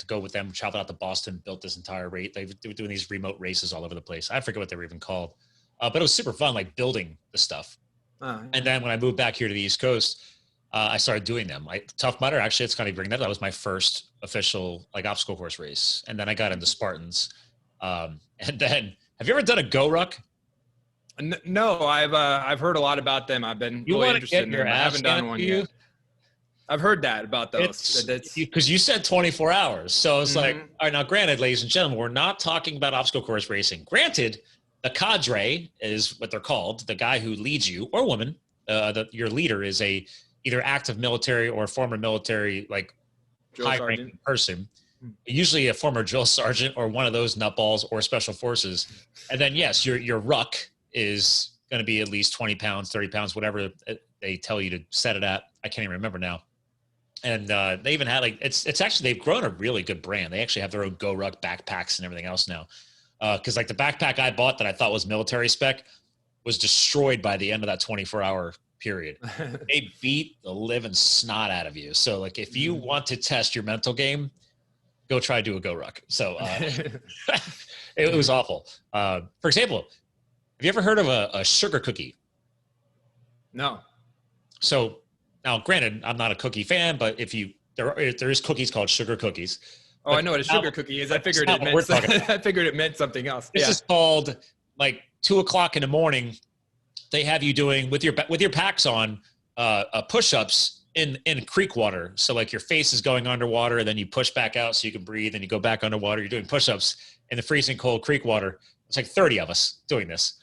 Speaker 1: go with them, traveled out to Boston, built this entire race. They were doing these remote races all over the place. I forget what they were even called, but it was super fun, like building the stuff. And then when I moved back here to the East Coast, I started doing them. Tough Mudder, actually, it's kind of bring that. That was my first official like obstacle course race, and then I got into Spartans. And then, have you ever done a Go Ruck?
Speaker 2: No, I've heard a lot about them. I've been really interested in them. I haven't done one yet. I've heard that about those.
Speaker 1: Because you said 24 hours. So it's like, all right, now granted, ladies and gentlemen, we're not talking about obstacle course racing. Granted, the cadre is what they're called. The guy who leads you, or woman, your leader is either active military or former military, like high-ranking person. Usually a former drill sergeant or one of those nutballs or special forces. And then, yes, your ruck is going to be at least 20 pounds, 30 pounds, whatever they tell you to set it at. I can't even remember now. And they even had it's actually, they've grown a really good brand. They actually have their own Go Ruck backpacks and everything else now. Because like the backpack I bought that I thought was military spec was destroyed by the end of that 24-hour period. They beat the living snot out of you. So like if you want to test your mental game, go try to do a Go Ruck. So it was awful. For example, have you ever heard of a sugar cookie?
Speaker 2: No.
Speaker 1: So now, granted, I'm not a cookie fan, but there is cookies called sugar cookies.
Speaker 2: Oh, I know what a sugar cookie is. I figured it meant something else.
Speaker 1: This is called like 2:00 in the morning. They have you doing with your packs on push-ups in creek water. So like your face is going underwater, and then you push back out so you can breathe, and you go back underwater. You're doing push-ups in the freezing cold creek water. It's like 30 of us doing this.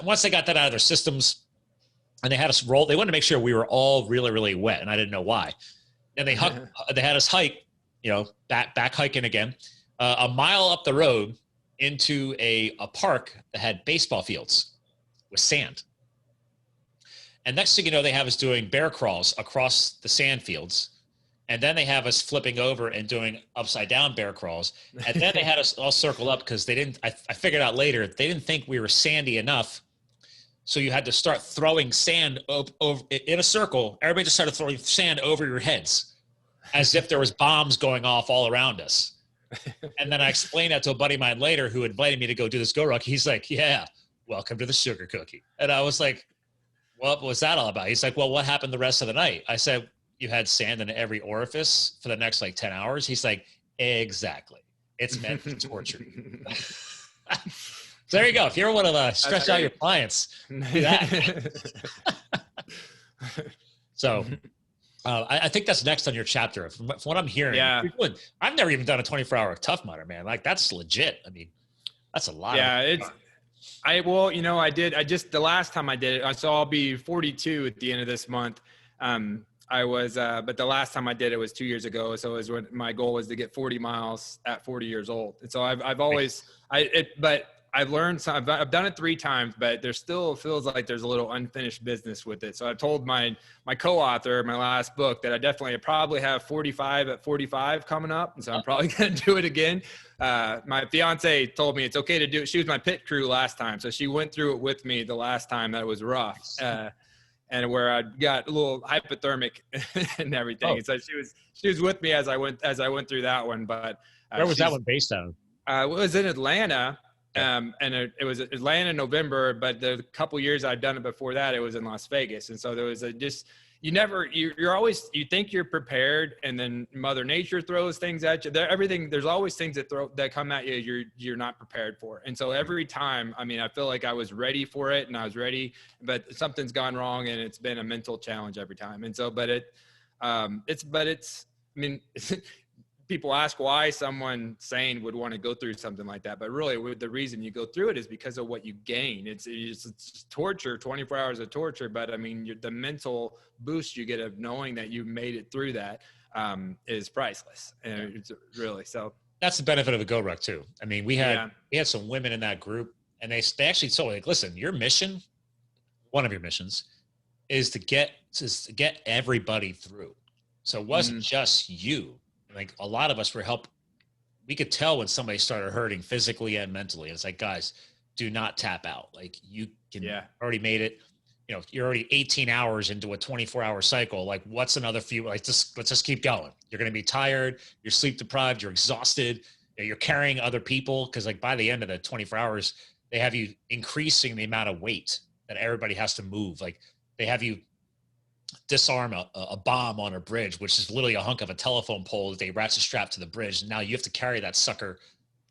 Speaker 1: Once they got that out of their systems and they had us roll, they wanted to make sure we were all really, really wet, and I didn't know why. And they had us hike, back hiking again, a mile up the road into a park that had baseball fields with sand. And next thing you know, they have us doing bear crawls across the sand fields. And then they have us flipping over and doing upside down bear crawls. And then they had us all circle up because I figured out later, they didn't think we were sandy enough. So you had to start throwing sand over in a circle. Everybody just started throwing sand over your heads as if there was bombs going off all around us. And then I explained that to a buddy of mine later who invited me to go do this Go Ruck. He's like, yeah, welcome to the sugar cookie. And I was like, what was that all about? He's like, well, what happened the rest of the night? I said, you had sand in every orifice for the next 10 hours. He's like, exactly. It's meant to torture you. So there you go. If you ever want to stretch out your clients, do that. So I think that's next on your chapter. From what I'm hearing, I've never even done a 24-hour Tough Mudder, man. Like that's legit. I mean, that's a lot.
Speaker 2: Yeah, I did the last time I did it, so I'll be 42 at the end of this month. But the last time I did it was 2 years ago. So it was when my goal was to get 40 miles at 40 years old. And so I've learned some, I've done it 3 times, but there still feels like there's a little unfinished business with it. So I told my co-author, my last book, that I probably have 45 at 45 coming up. And so I'm probably going to do it again. My fiance told me it's okay to do it. She was my pit crew last time. So she went through it with me the last time that it was rough. And where I got a little hypothermic and everything. So she was with me as I went through that one. But
Speaker 1: where was that one based on?
Speaker 2: It was in Atlanta. And it was Atlanta in November, but the couple years I'd done it before that, it was in Las Vegas. And so there was you're always, you think you're prepared, and then Mother Nature throws things at you. There's always things that come at you you're not prepared for. And so every time, I mean, I feel like I was ready for it and I was ready, but something's gone wrong, and it's been a mental challenge every time. And so, I mean, people ask why someone sane would want to go through something like that, but really the reason you go through it is because of what you gain. It's torture, 24 hours of torture, but I mean, the mental boost you get of knowing that you made it through that is priceless. And it's really, so
Speaker 1: that's the benefit of a Go Ruck too. I mean, we had some women in that group, and they actually told, like, listen, your mission, one of your missions, is to get everybody through. So it wasn't just you. Like, a lot of us we could tell when somebody started hurting physically and mentally. And it's like, guys, do not tap out. Like, you can already made it, you know, you're already 18 hours into a 24-hour cycle. Like, what's another few, like, let's just keep going. You're going to be tired. You're sleep deprived. You're exhausted. You're carrying other people. Cause like by the end of the 24 hours, they have you increasing the amount of weight that everybody has to move. Like, they have you disarm a bomb on a bridge, which is literally a hunk of a telephone pole that they ratchet strap to the bridge. And now you have to carry that sucker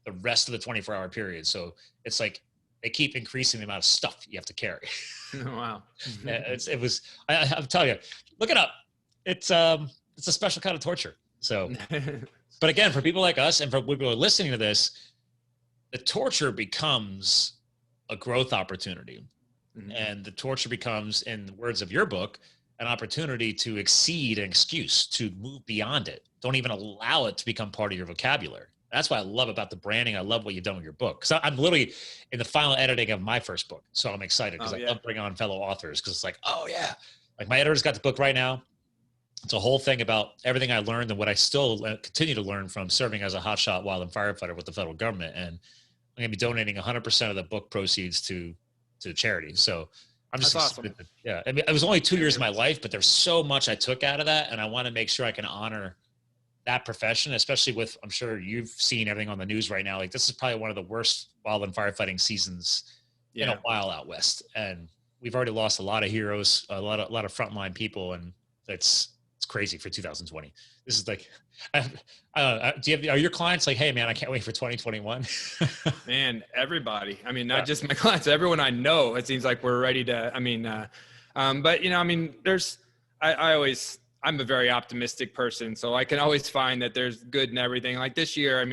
Speaker 1: the rest of the 24-hour period. So it's like they keep increasing the amount of stuff you have to carry.
Speaker 2: Wow.
Speaker 1: I'm telling you, look it up. It's a special kind of torture. So, but again, for people like us and for people who are listening to this, the torture becomes a growth opportunity. And the torture becomes, in the words of your book, an opportunity to exceed an excuse, to move beyond it. Don't even allow it to become part of your vocabulary. That's what I love about the branding. I love what you've done with your book. Because I'm literally in the final editing of my first book. So I'm excited because I love bringing on fellow authors, because it's like, oh yeah. Like, my editor's got the book right now. It's a whole thing about everything I learned and what I still continue to learn from serving as a hotshot wildland firefighter with the federal government. And I'm going to be donating 100% of the book proceeds to charity. So I'm just
Speaker 2: awesome.
Speaker 1: Yeah. I mean, it was only 2 years of my life, but there's so much I took out of that. And I want to make sure I can honor that profession, especially with, I'm sure you've seen everything on the news right now. Like, this is probably one of the worst wildland firefighting seasons in a while out West. And we've already lost a lot of heroes, a lot of frontline people. And it's crazy for 2020. This is like, are your clients like, hey man, I can't wait for 2021?
Speaker 2: Man, everybody. I mean, not just my clients, everyone I know, it seems like we're ready to, I mean, but you know, I mean, I'm a very optimistic person, so I can always find that there's good in everything. Like this year,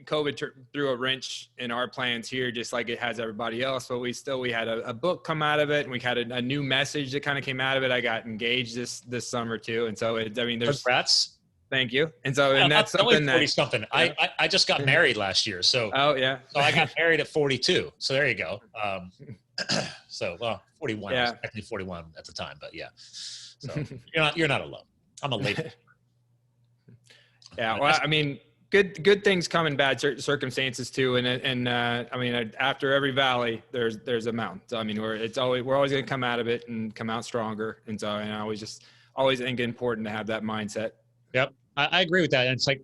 Speaker 2: COVID threw a wrench in our plans here, just like it has everybody else. But we had a book come out of it, and we had a new message that kind of came out of it. I got engaged this summer too, and so there's
Speaker 1: congrats.
Speaker 2: Thank you. And so, and that's something that
Speaker 1: something. Yeah. I just got married last year, so
Speaker 2: so
Speaker 1: I got married at 42. So there you go. So 41.
Speaker 2: Yeah.
Speaker 1: I was actually 41 at the time, but yeah. So you're not alone. I'm a late.
Speaker 2: Yeah. Well, I mean, good things come in bad circumstances too. And I mean, after every valley, there's a mountain. So I mean, we're always going to come out of it and come out stronger. And so, and I always think it's important to have that mindset.
Speaker 1: Yep. I agree with that. And it's like,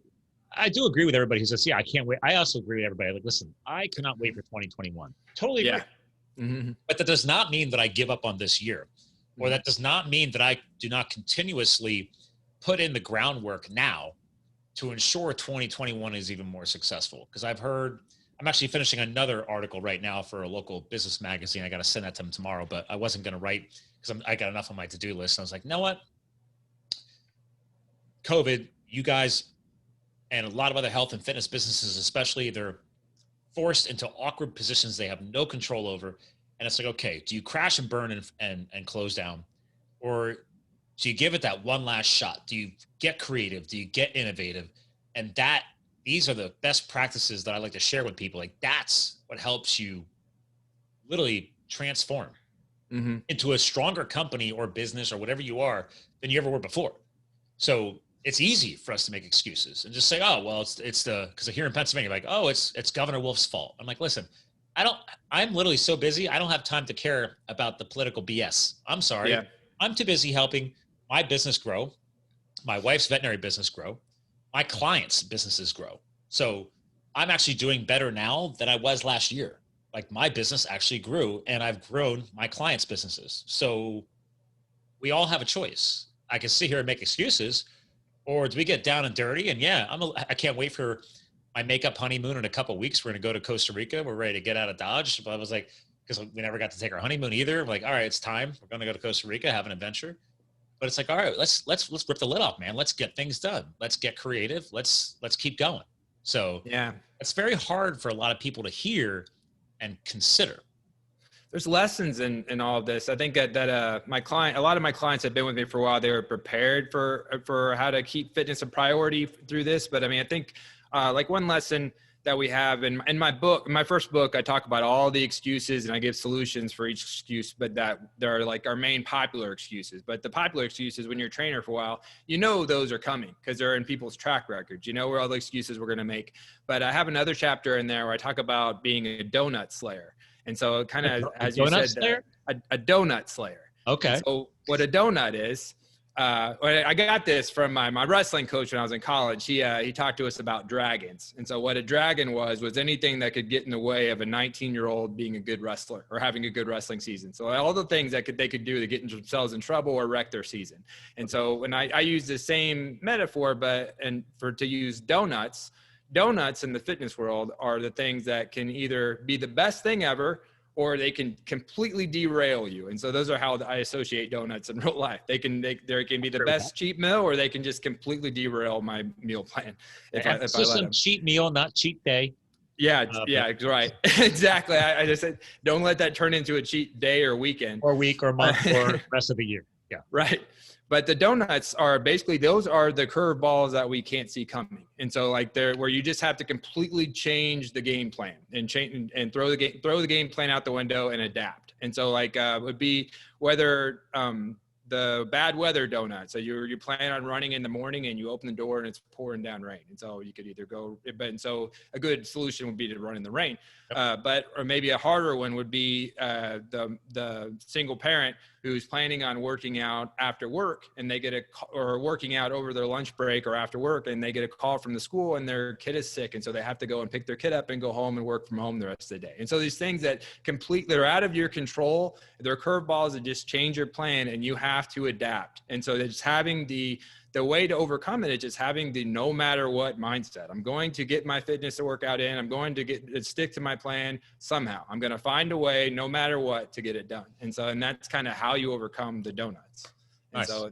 Speaker 1: I do agree with everybody who says, yeah, I can't wait. I also agree with everybody. Like, listen, I cannot wait for 2021. Totally agree.
Speaker 2: Mm-hmm.
Speaker 1: But that does not mean that I give up on this year, or that does not mean that I do not continuously put in the groundwork now to ensure 2021 is even more successful. Because I'm actually finishing another article right now for a local business magazine. I got to send that to them tomorrow, but I wasn't going to write because I got enough on my to-do list. And I was like, you know what? COVID, you guys and a lot of other health and fitness businesses, especially, they're forced into awkward positions they have no control over. And it's like, okay, do you crash and burn and close down? Or do you give it that one last shot? Do you get creative? Do you get innovative? And these are the best practices that I like to share with people. Like, that's what helps you literally transform into a stronger company or business or whatever you are than you ever were before. So it's easy for us to make excuses and just say, oh, well, because here in Pennsylvania, like, oh, it's Governor Wolf's fault. I'm like, listen, I'm literally so busy. I don't have time to care about the political BS. I'm sorry.
Speaker 2: Yeah.
Speaker 1: I'm too busy helping my business grow, my wife's veterinary business grow, my clients' businesses grow. So I'm actually doing better now than I was last year. Like, my business actually grew, and I've grown my clients' businesses. So we all have a choice. I can sit here and make excuses, or do we get down and dirty? And yeah, I can't wait for my makeup honeymoon in a couple of weeks. We're going to go to Costa Rica. We're ready to get out of Dodge. But I was like, because we never got to take our honeymoon either. I'm like, all right, it's time. We're going to go to Costa Rica, have an adventure. But it's like, all right, let's rip the lid off, man. Let's get things done. Let's get creative. Let's keep going. So
Speaker 2: Yeah.
Speaker 1: it's very hard for a lot of people to hear and consider.
Speaker 2: There's lessons in all of this. I think that a lot of my clients have been with me for a while. They were prepared for how to keep fitness a priority through this. But I mean, I think like one lesson that we have in my book, in my first book, I talk about all the excuses and I give solutions for each excuse, but that they're like our main popular excuses. But the popular excuses, when you're a trainer for a while, you know those are coming because they're in people's track records. You know where all the excuses we're going to make. But I have another chapter in there where I talk about being a donut slayer. And so kind of, as you said, a donut slayer.
Speaker 1: Okay.
Speaker 2: And so what a donut is, I got this from my wrestling coach when I was in college. He talked to us about dragons. And so what a dragon was anything that could get in the way of a 19-year-old being a good wrestler or having a good wrestling season. So all the things that they could do to get themselves in trouble or wreck their season. And so when I use the same metaphor, to use donuts in the fitness world are the things that can either be the best thing ever or they can completely derail you. And so those are how I associate donuts in real life. They can be the best cheat meal, or they can just completely derail my meal plan. If I let them.
Speaker 1: Cheat meal, not cheat day.
Speaker 2: Yeah, right. Exactly. I just said, don't let that turn into a cheat day or weekend.
Speaker 1: Or week or month or rest of the year. Yeah.
Speaker 2: Right. But the donuts are basically, those are the curveballs that we can't see coming. And so like where you just have to completely change the game plan and throw the game plan out the window and adapt. And so like would be whether the bad weather donut. So you plan on running in the morning and you open the door and it's pouring down rain. And so you could either and so a good solution would be to run in the rain. Or maybe a harder one would be the single parent who's planning on working out after work and they get or working out over their lunch break or after work and they get a call from the school and their kid is sick. And so they have to go and pick their kid up and go home and work from home the rest of the day. And so these things that they're out of your control, they're curveballs that just change your plan and you have to adapt. And so just having the way to overcome it is just having the no matter what mindset. I'm going to get my fitness to work out in. I'm going to stick to my plan somehow. I'm going to find a way no matter what to get it done. And that's kind of how you overcome the donuts.
Speaker 1: Nice.
Speaker 2: And so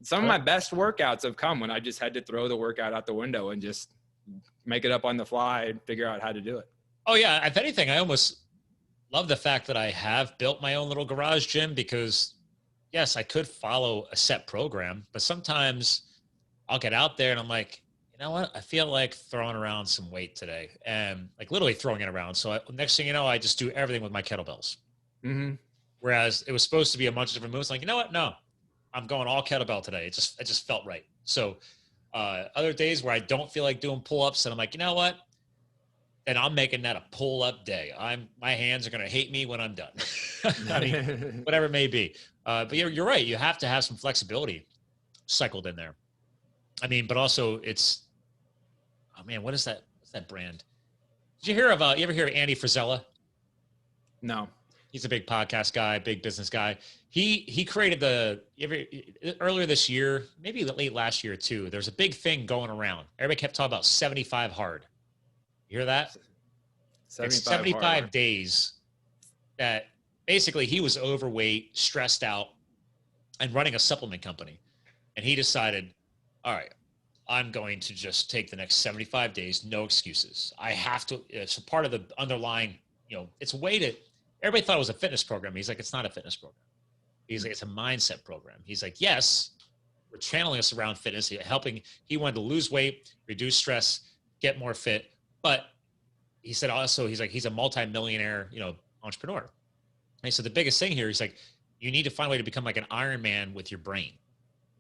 Speaker 2: some of my best workouts have come when I just had to throw the workout out the window and just make it up on the fly and figure out how to do it.
Speaker 1: Oh yeah. If anything, I almost love the fact that I have built my own little garage gym because yes, I could follow a set program, but sometimes I'll get out there and I'm like, you know what? I feel like throwing around some weight today and like literally throwing it around. So next thing you know, I just do everything with my kettlebells.
Speaker 2: Mm-hmm.
Speaker 1: Whereas it was supposed to be a bunch of different moves. Like, you know what? No, I'm going all kettlebell today. It just felt right. So other days where I don't feel like doing pull-ups and I'm like, you know what? And I'm making that a pull-up day. My hands are going to hate me when I'm done. I mean, whatever it may be. But you're right. You have to have some flexibility cycled in there. I mean, but also it's, oh man, what is that? What's that brand? Did you hear of, you ever hear of Andy Frisella?
Speaker 2: No.
Speaker 1: He's a big podcast guy, big business guy. He created earlier this year, maybe late last year too. There's a big thing going around. Everybody kept talking about 75 hard. You hear that? 75 days that basically he was overweight, stressed out, and running a supplement company. And he decided, all right, I'm going to just take the next 75 days, no excuses. I have to, it's a part of the underlying, it's a way to, everybody thought it was a fitness program. He's like, it's not a fitness program. He's like, it's a mindset program. He's like, yes, we're channeling us around fitness, he wanted to lose weight, reduce stress, get more fit. But he said also, he's like, he's a multi-millionaire, entrepreneur. And he said, the biggest thing here, he's like, you need to find a way to become like an Iron Man with your brain.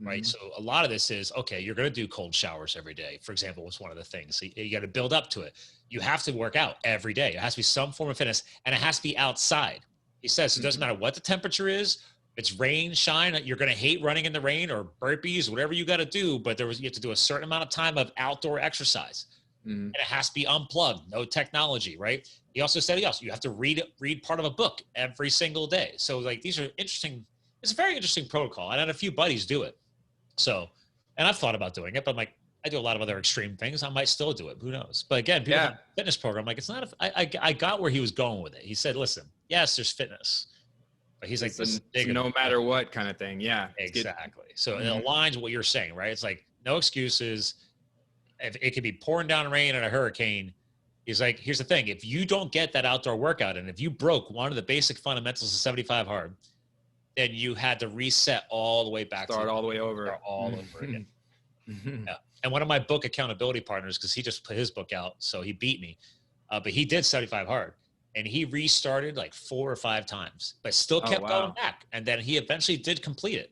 Speaker 1: Right. Mm-hmm. So a lot of this is, okay, you're going to do cold showers every day. For example, was one of the things. So you got to build up to it. You have to work out every day. It has to be some form of fitness and it has to be outside. He says, it doesn't matter what the temperature is. It's rain, shine. You're going to hate running in the rain or burpees, whatever you got to do. But you have to do a certain amount of time of outdoor exercise. Mm-hmm. And it has to be unplugged, no technology. Right. He also said, yes, you have to read part of a book every single day. So like, these are interesting. it's a very interesting protocol. And I had a few buddies do it. So, and I've thought about doing it, but I'm like, I do a lot of other extreme things. I might still do it. Who knows? But again, people have a fitness program. Like, it's not, I got where he was going with it. He said, listen, yes, there's fitness, but he's like,
Speaker 2: it's no matter what kind of thing. Yeah.
Speaker 1: Exactly. So it aligns with what you're saying, right? It's like, no excuses. If it could be pouring down rain and a hurricane. He's like, here's the thing. If you don't get that outdoor workout, and if you broke one of the basic fundamentals of 75 hard, then you had to reset all the way back.
Speaker 2: Start all the way over.
Speaker 1: Start all over again. Yeah. And one of my book accountability partners, because he just put his book out, so he beat me, but he did 75 hard, and he restarted like 4 or 5 times, but still kept going back. And then he eventually did complete it.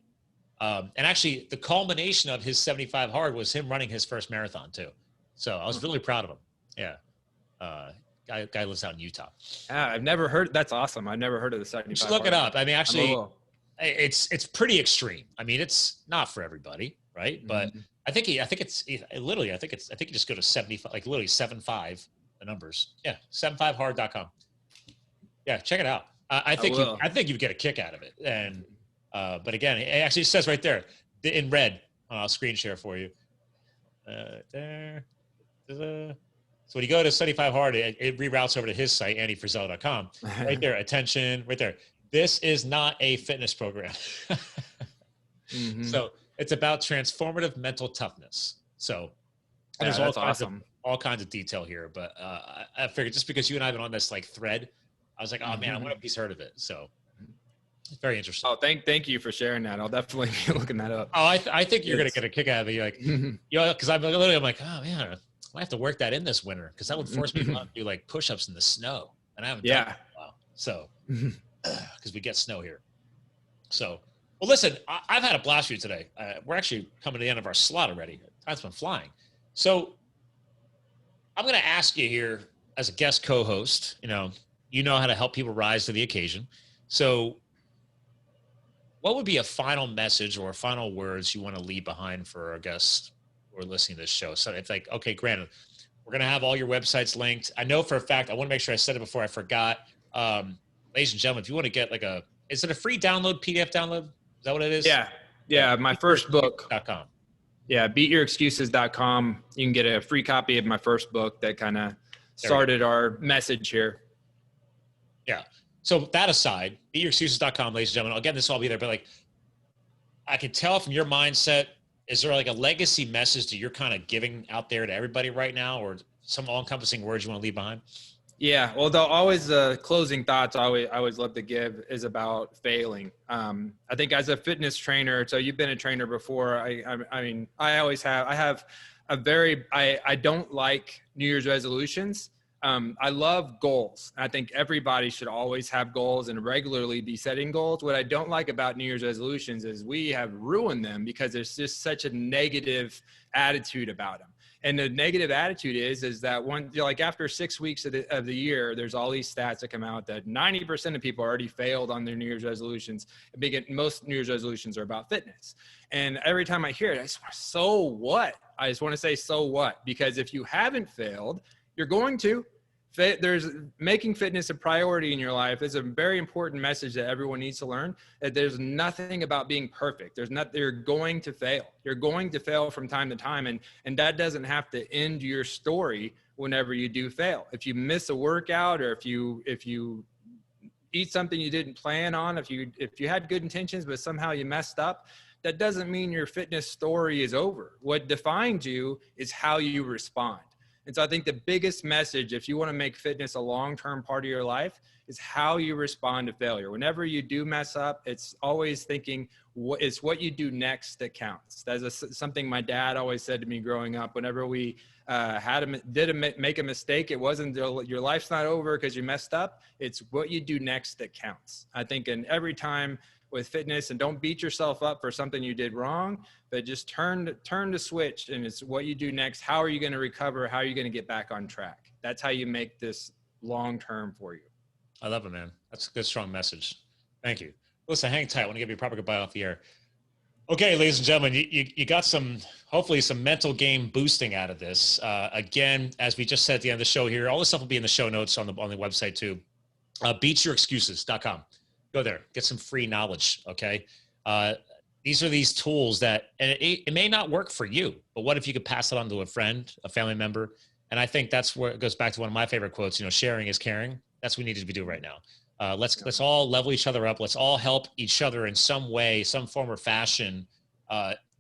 Speaker 1: And actually, the culmination of his 75 hard was him running his first marathon too. So I was really proud of him. Yeah. Guy lives out in Utah.
Speaker 2: Yeah, I've never heard. That's awesome. I've never heard of the 75.
Speaker 1: You should look it up. I mean, actually, it's pretty extreme. I mean, it's not for everybody, right? But I think you just go to 75, like literally 75, the numbers. Yeah, 75hard.com. Yeah, check it out. I think you get a kick out of it. And but again, it actually says right there in red. I'll screen share for you. There. So when you go to 75 hard, it reroutes over to his site, andyfrizzell.com. Right there, attention, right there. This is not a fitness program. So it's about transformative mental toughness. So there's all kinds of detail here. But I figured just because you and I have been on this like thread, I was like, oh man, I wonder if he's heard of it. So it's very interesting.
Speaker 2: Oh, thank you for sharing that. I'll definitely be looking that up.
Speaker 1: Oh, I think you're gonna get a kick out of it. You're like, because I'm like, oh man, I have to work that in this winter, because that would force me to do like push-ups in the snow, and I haven't done that in a while. So because we get snow here. So, well, listen, I've had a blast with you today. We're actually coming to the end of our slot already. Time's been flying. So I'm going to ask you here as a guest co-host, you know how to help people rise to the occasion. So what would be a final message or final words you want to leave behind for our guests who are listening to this show? So it's like, okay, granted, we're going to have all your websites linked. I know for a fact, I want to make sure I said it before I forgot. Ladies and gentlemen, if you want to get is it a free download, PDF download? Is that what it is?
Speaker 2: Yeah. My first book.
Speaker 1: .com.
Speaker 2: Yeah. beatyourexcuses.com. You can get a free copy of my first book that kind of started our message here.
Speaker 1: Yeah. So that aside, beatyourexcuses.com, ladies and gentlemen, again, this will all be there, but like, I can tell from your mindset, is there like a legacy message that you're kind of giving out there to everybody right now, or some all-encompassing words you want to leave behind?
Speaker 2: Yeah, well, closing thoughts I always love to give is about failing. I think as a fitness trainer, so you've been a trainer before. I mean, I don't like New Year's resolutions. I love goals. I think everybody should always have goals and regularly be setting goals. What I don't like about New Year's resolutions is we have ruined them because there's just such a negative attitude about them. And the negative attitude is that after 6 weeks of the year, there's all these stats that come out that 90% of people already failed on their New Year's resolutions. Most New Year's resolutions are about fitness. And every time I hear it, I just want to say, so what? I just want to say, so what? Because if you haven't failed, you're going to. There's making fitness a priority in your life is a very important message that everyone needs to learn, that there's nothing about being perfect. You're going to fail. You're going to fail from time to time. And that doesn't have to end your story whenever you do fail. If you miss a workout, or if you eat something you didn't plan on, if you had good intentions, but somehow you messed up, that doesn't mean your fitness story is over. What defines you is how you respond. And so I think the biggest message, if you want to make fitness a long-term part of your life, is how you respond to failure. Whenever you do mess up, it's always thinking it's what you do next that counts. That's something my dad always said to me growing up. Whenever we make a mistake, it wasn't your life's not over because you messed up. It's what you do next that counts. I think in every time with fitness, and don't beat yourself up for something you did wrong, but just turn the switch, and it's what you do next. How are you going to recover? How are you going to get back on track? That's how you make this long-term for you.
Speaker 1: I love it, man. That's a good, strong message. Thank you. Listen, hang tight. I want to give you a proper goodbye off the air. Okay, ladies and gentlemen, you got hopefully some mental game boosting out of this. Again, as we just said at the end of the show here, all this stuff will be in the show notes on the website too. Beatyourexcuses.com. go there, get some free knowledge. Okay. These are these tools that, and it may not work for you, but what if you could pass it on to a friend, a family member? And I think that's where it goes back to one of my favorite quotes, sharing is caring. That's what we need to be doing right now. Let's all level each other up. Let's all help each other in some way, some form or fashion,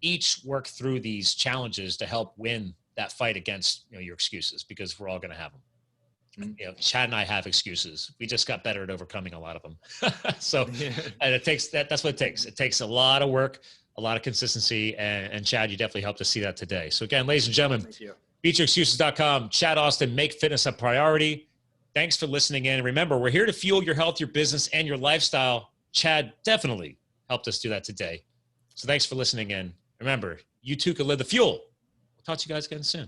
Speaker 1: each work through these challenges to help win that fight against your excuses, because we're all going to have them. Chad and I have excuses. We just got better at overcoming a lot of them. So, and that's what it takes. It takes a lot of work, a lot of consistency. And Chad, you definitely helped us see that today. So again, ladies and gentlemen, beatyourexcuses.com, Chad Austin, make fitness a priority. Thanks for listening in. Remember, we're here to fuel your health, your business, and your lifestyle. Chad definitely helped us do that today. So thanks for listening in. Remember, you too can live the fuel. We'll talk to you guys again soon.